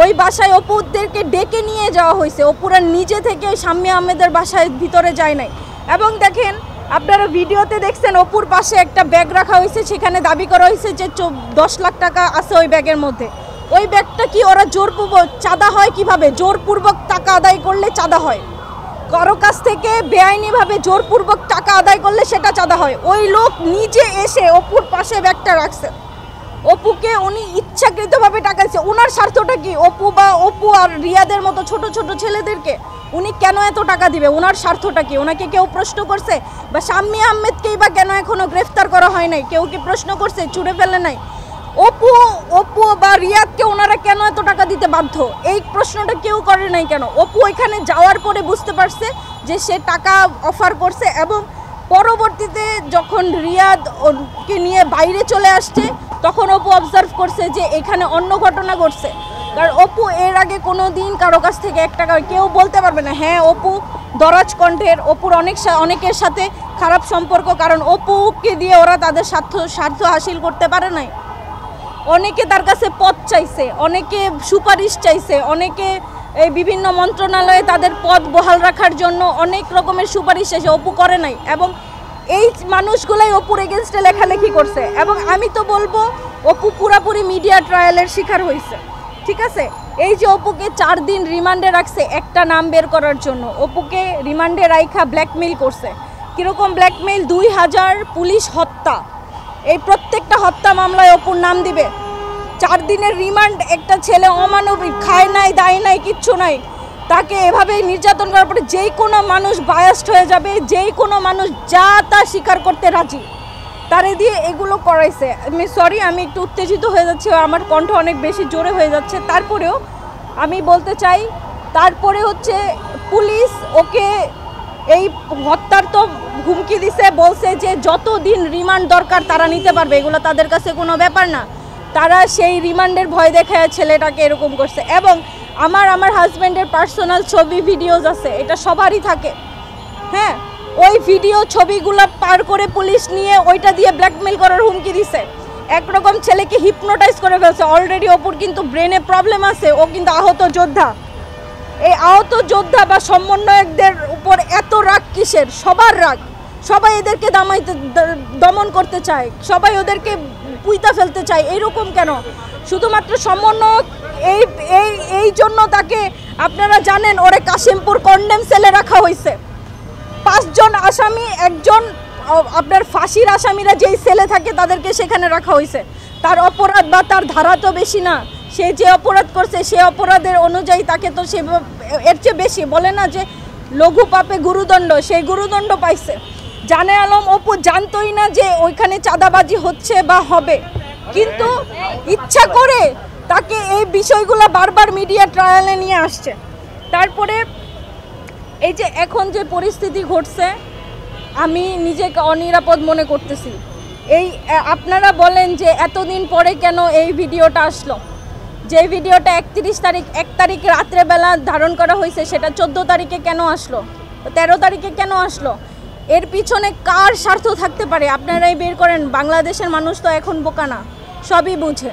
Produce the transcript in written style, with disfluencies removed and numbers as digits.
ওই বাসায় অপুদেরকে ডেকে নিয়ে যাওয়া হয়েছে, অপুরা নিজে থেকে শাম্মী আহমেদের বাসায় ভিতরে যায় নাই। এবং দেখেন আপনারা ভিডিওতে দেখছেন অপুর পাশে একটা ব্যাগ রাখা হয়েছে, সেখানে দাবি করা হয়েছে যে 10 লাখ টাকা আছে ওই ব্যাগের মধ্যে। ওই ব্যাগটা কি ওরা জোরপূর্বক চাঁদা হয় কিভাবে? জোরপূর্বক টাকা আদায় করলে চাঁদা হয়, কারো কাছ থেকে বেআইনিভাবে জোরপূর্বক টাকা আদায় করলে সেটা চাঁদা হয়। ওই লোক নিজে এসে অপুর পাশে ব্যাগটা রাখছে, অপুকে উনি ইচ্ছাকৃতভাবে টাকা দিচ্ছে। ওনার স্বার্থটা কি? অপু আর রিয়াদের মতো ছোট ছোট ছেলেদেরকে উনি কেন এত টাকা দিবে? ওনার স্বার্থটা কি? ওনাকে কেউ প্রশ্ন করছে? বা শাম্মী আহমেদকেই বা কেন এখনো গ্রেফতার করা হয় নাই? কেউ কি প্রশ্ন করছে? ছুড়ে ফেলে নাই? অপু বা রিয়াদকে ওনারা কেন এত টাকা দিতে বাধ্য? এই প্রশ্নটা কেউ করে নাই কেন? অপু ওইখানে যাওয়ার পরে বুঝতে পারছে যে সে টাকা অফার করছে, এবং পরবর্তীতে যখন রিয়াদকে নিয়ে বাইরে চলে আসছে তখন অপু অবজার্ভ করছে যে এখানে অন্য ঘটনা ঘটছে। কারণ অপু এর আগে কোনো দিন কারো কাছ থেকে 1 টাকা কেউ বলতে পারবে না। হ্যাঁ, অপু দরাজ কণ্ঠের, অপুর অনেকের সাথে খারাপ সম্পর্ক, কারণ অপুকে দিয়ে ওরা তাদের স্বার্থ হাসিল করতে পারে নাই। অনেকে তার কাছে পদ চাইছে, অনেকে সুপারিশ চাইছে, অনেকে এই বিভিন্ন মন্ত্রণালয়ে তাদের পদ বহাল রাখার জন্য অনেক রকমের সুপারিশ চাইছে, অপু করে নাই। এবং এই মানুষগুলাই অপুর এগেনস্টে লেখালেখি করছে। এবং আমি তো বলবো অপু পুরাপুরি মিডিয়া ট্রায়ালের শিকার হয়েছে। ঠিক আছে, এই যে অপুকে 4 দিন রিমান্ডে রাখছে একটা নাম বের করার জন্য, অপুকে রিমান্ডে রাইখা ব্ল্যাকমেইল করছে। কীরকম ব্ল্যাকমেইল? 2000 পুলিশ হত্যা, এই প্রত্যেকটা হত্যা মামলায় অপুর নাম দিবে। 4 দিনের রিমান্ড, একটা ছেলে অমানবিক, খায় নাই দায় নাই কিচ্ছু নাই, তাকে এভাবে নির্যাতন করার পরে যেই কোনো মানুষ বায়াসড হয়ে যাবে, যেই কোনো মানুষ যা তা স্বীকার করতে রাজি, তারে দিয়ে এগুলো করাইছে। আমি একটু উত্তেজিত হয়ে যাচ্ছি, আমার কণ্ঠ অনেক বেশি জোরে হয়ে যাচ্ছে। তারপরেও আমি বলতে চাই, তারপরে হচ্ছে পুলিশ ওকে এই হত্যার তো হুমকি দিছে, বলছে যে যতদিন রিমান্ড দরকার তারা নিতে পারবে, এগুলো তাদের কাছে কোনো ব্যাপার না। তারা সেই রিমান্ডের ভয় দেখায় ছেলেটাকে এরকম করছে। এবং আমার হাজব্যান্ডের পার্সোনাল ছবি ভিডিওজ আছে, এটা সবারই থাকে। হ্যাঁ, ওই ভিডিও ছবিগুলো পার করে পুলিশ নিয়ে ওইটা দিয়ে ব্ল্যাকমেল করার হুমকি দিছে। একরকম ছেলেকে হিপনোটাইজ করে ফেলছে। অলরেডি অপুর কিন্তু ব্রেনে প্রবলেম আছে, ও কিন্তু আহত যোদ্ধা। এই আহত যোদ্ধা বা সমন্বয়কদের উপর এত রাগ কিসের? সবার রাগ, সবাই এদেরকে দমন করতে চায়, সবাই ওদেরকে পুইতা ফেলতে চায়। এইরকম কেন? শুধুমাত্র সমন্বয়ক এই জন্য তাকে, আপনারা জানেন ওরে কাশিমপুর কন্ডেম সেলে রাখা হয়েছে। 5 জন আসামি, একজন আপনার ফাঁসির আসামিরা যেই সেলে থাকে তাদেরকে সেখানে রাখা হয়েছে। তার অপরাধ বা তার ধারা তো বেশি না, সে যে অপরাধ করছে সে অপরাধের অনুযায়ী তাকে তো সে এর চেয়ে বেশি, বলে না যে লঘু পাপে গুরুদণ্ড, সেই গুরুদণ্ড পাইছে। জানে আলম অপু জানতোই না যে ওইখানে চাঁদাবাজি হচ্ছে বা হবে, কিন্তু ইচ্ছা করে তাকে এই বিষয়গুলো বারবার মিডিয়া ট্রায়ালে নিয়ে আসছে। তারপরে এই যে এখন যে পরিস্থিতি ঘটছে, আমি নিজেকে অনিরাপদ মনে করতেছি। আপনারা বলেন যে এতদিন পরে কেন এই ভিডিওটা আসলো? যে ভিডিওটা 1 তারিখ রাত্রেবেলা ধারণ করা হয়েছে, সেটা 14 তারিখে কেন আসলো? 13 তারিখে কেন আসলো? এর পিছনে কার স্বার্থ থাকতে পারে? আপনারাই বের করেন। বাংলাদেশের মানুষ তো এখন বোকা না, সবই বুঝে।